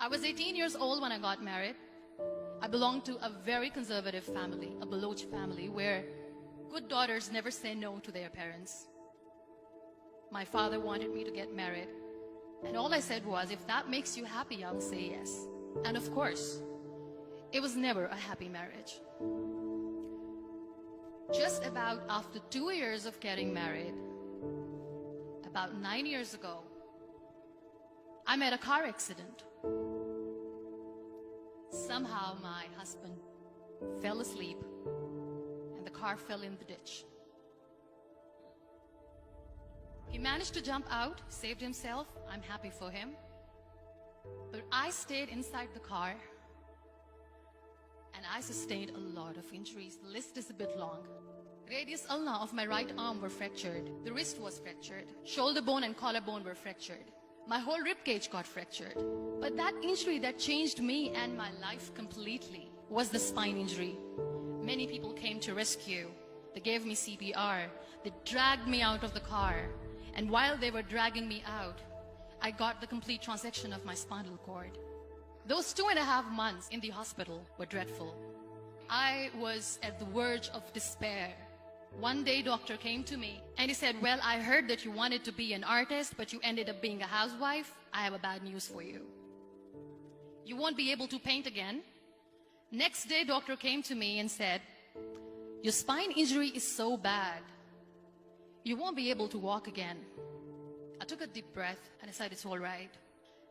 I was 18 years old when I got married. I belonged to a very conservative family, a Baloch family, where good daughters never say no to their parents. My father wanted me to get married, and all I said was, if that makes you happy, I'll say yes. And of course, it was never a happy marriage. Just about after 2 years of getting married, about 9 years ago, I met a car accident. Somehow my husband fell asleep and the car fell in the ditch. He managed to jump out, saved himself. I'm happy for him. But I stayed inside the car and I sustained a lot of injuries. The list is a bit long. Radius ulna of my right arm were fractured. The wrist was fractured. Shoulder bone and collarbone were fractured. My whole rib cage got fractured. But that injury that changed me and my life completely was the spine injury. Many people came to rescue. They gave me CPR. They dragged me out of the car. And while they were dragging me out, I got the complete transection of my spinal cord. Those 2.5 months in the hospital were dreadful. I was at the verge of despair. One day, doctor came to me and he said, well, I heard that you wanted to be an artist, but you ended up being a housewife. I have a bad news for you. You won't be able to paint again. Next day, doctor came to me and said, your spine injury is so bad, you won't be able to walk again. I took a deep breath and I said, it's all right.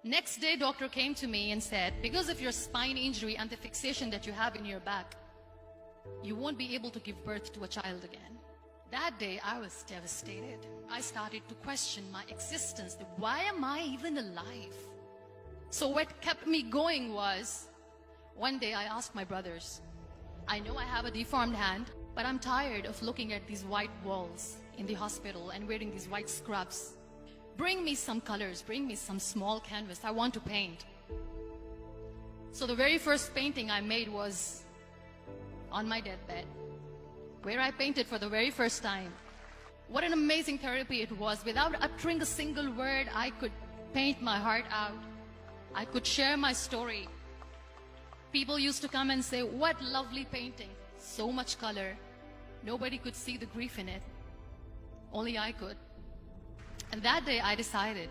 Next day, doctor came to me and said, because of your spine injury and the fixation that you have in your back, you won't be able to give birth to a child again. That day, I was devastated. I started to question my existence. Why am I even alive? So what kept me going was, one day I asked my brothers, I know I have a deformed hand, but I'm tired of looking at these white walls in the hospital and wearing these white scrubs. Bring me some colors, bring me some small canvas. I want to paint. So the very first painting I made was on my deathbed, where I painted for the very first time. What an amazing therapy it was. Without uttering a single word, I could paint my heart out. I could share my story. People used to come and say, what lovely painting. So much color. Nobody could see the grief in it. Only I could. And that day I decided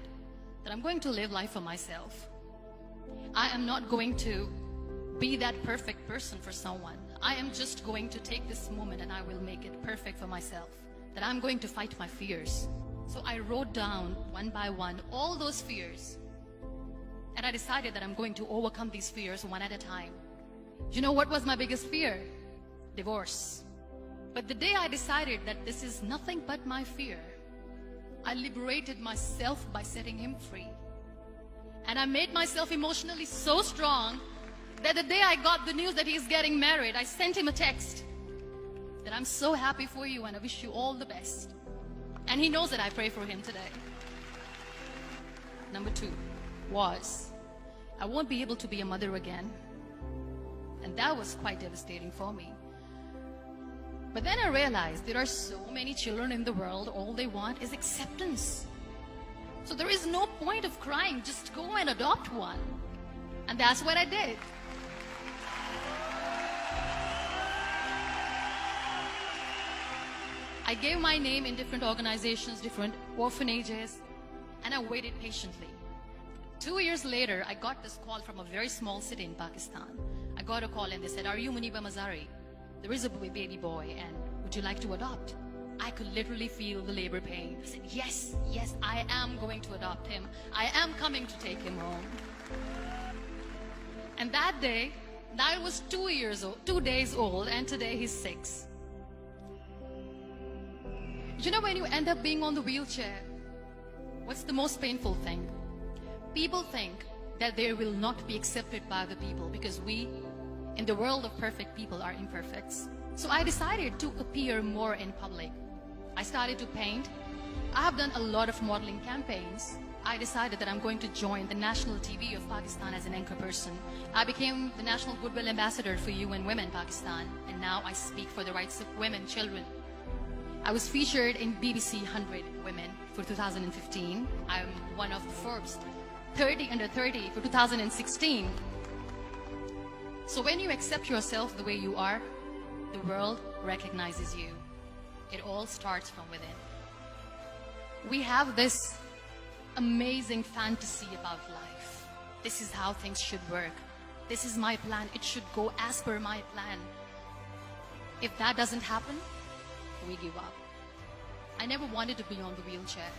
that I'm going to live life for myself. I am not going to be that perfect person for someone. I am just going to take this moment and I will make it perfect for myself. That I'm going to fight my fears. So I wrote down one by one all those fears. And I decided that I'm going to overcome these fears one at a time. You know what was my biggest fear? Divorce. But the day I decided that this is nothing but my fear, I liberated myself by setting him free. And I made myself emotionally so strong that the day I got the news that he's getting married, I sent him a text that I'm so happy for you and I wish you all the best. And he knows that I pray for him today. Number 2 was, I won't be able to be a mother again. And that was quite devastating for me. But then I realized there are so many children in the world, all they want is acceptance. So there is no point of crying, just go and adopt one. And that's what I did. I gave my name in different organizations, different orphanages, and I waited patiently. 2 years later, I got this call from a very small city in Pakistan. I got a call and they said, are you Muniba Mazari? There is a baby boy and would you like to adopt? I could literally feel the labor pain. I said, yes, yes, I am going to adopt him. I am coming to take him home. And that day, Niall was 2 days old, and today he's 6. You know, when you end up being on the wheelchair, what's the most painful thing? People think that they will not be accepted by the people because we, in the world of perfect people, are imperfects. So I decided to appear more in public. I started to paint. I have done a lot of modeling campaigns. I decided that I'm going to join the national TV of Pakistan as an anchor person. I became the National Goodwill Ambassador for UN Women Pakistan, and now I speak for the rights of women, children. I was featured in BBC 100 Women for 2015. I'm one of the Forbes 30 under 30 for 2016. So when you accept yourself the way you are, the world recognizes you. It all starts from within. We have this amazing fantasy about life. This is how things should work. This is my plan. It should go as per my plan. If that doesn't happen, we give up. I never wanted to be on the wheelchair.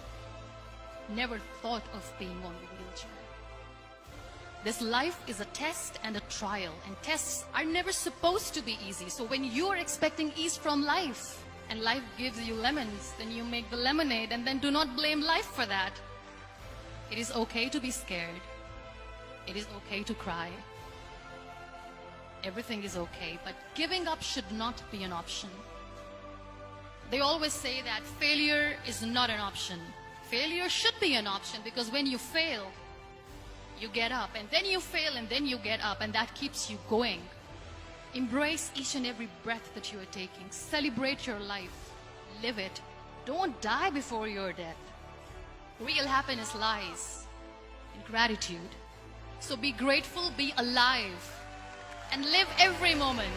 Never thought of being on the wheelchair. This life is a test and a trial, and tests are never supposed to be easy. So when you're expecting ease from life, and life gives you lemons, then you make the lemonade, and then do not blame life for that. It is okay to be scared. It is okay to cry. Everything is okay, but giving up should not be an option. They always say that failure is not an option. Failure should be an option, because when you fail, you get up, and then you fail, and then you get up, and that keeps you going. Embrace each and every breath that you are taking. Celebrate your life. Live it. Don't die before your death. Real happiness lies in gratitude. So be grateful, be alive, and live every moment.